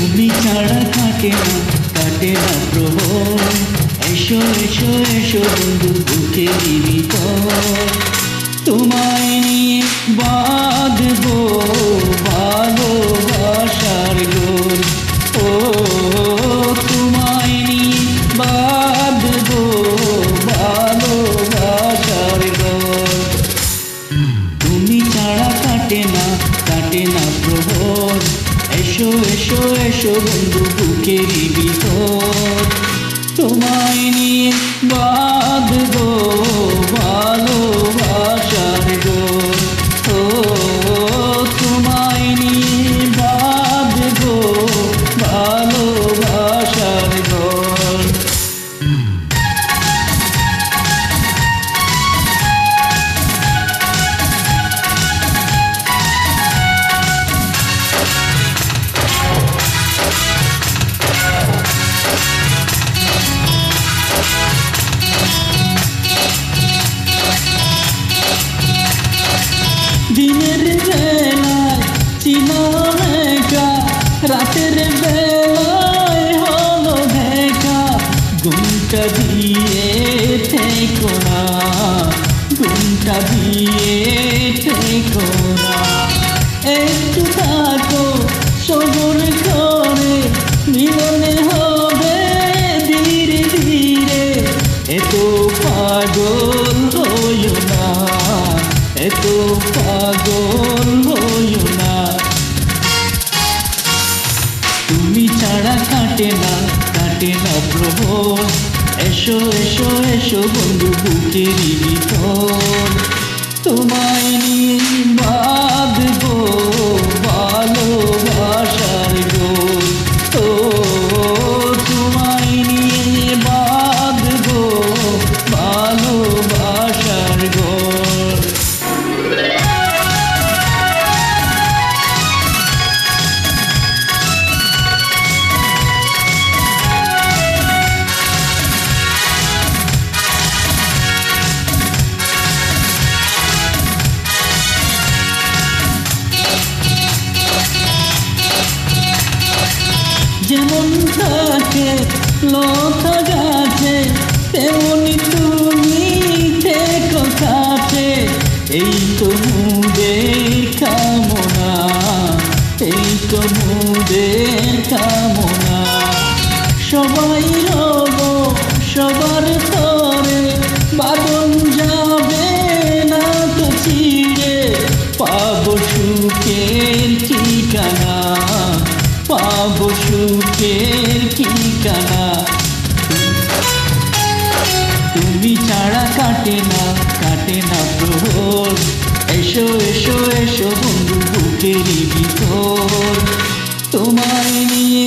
তুমি ছাড়া কাটে না প্রহর। এসো এসো এসো বন্ধু বুকের ভিতর, তোমায় নিয়ে বাঁধবো ভালোবাসার ডোর। ও তোমায় নিয়ে বাঁধবো ভালোবাসার ডোর। তুমি ছাড়া কাটে না প্রহর। এসো এসো এসো বন্ধু বুকের ভিতর, তোমায় নিয়ে বাঁধবো ভালোবাসার ডোর। ও তোমায় নিয়ে বাঁধবো ভালোবাসার ডোর। দিনের বেলায় ছিলাম একা, রাতের বেলায় হলো দেখা। ঘুমটা দিয়ে থেকো না, ঘুমটা দিয়ে থেকো না। একটু থাকো সবর করে, মিলনে হবে ধীরে ধীরে। এত পাগল হইও না, এত পাগল হইও না। তুমি ছাড়া কাটে না প্রহর। এসো এসো এসো বন্ধু বুকের ভিতর, তোমায় নিয়ে বাঁধবো ভালোবাসার ডোর। ও তোমায় নিয়ে বাঁধবো ভালোবাসার ডোর। যেমন থাকে লতা গাছে, তেমনি তুমি থেকো কাছে। এই তো মোদের কামনা, এই তো মোদের কামনা। সবাই রব সবার তরে, বাদন যাবে না তো ছিঁড়ে। পাবো সুখের ঠিকানা, পাবো সুখের ঠিকানা। তুমি ছাড়া কাটে না প্রহর। এসো এসো এসো বন্ধু বুকের ভিতর, তোমায় নিয়ে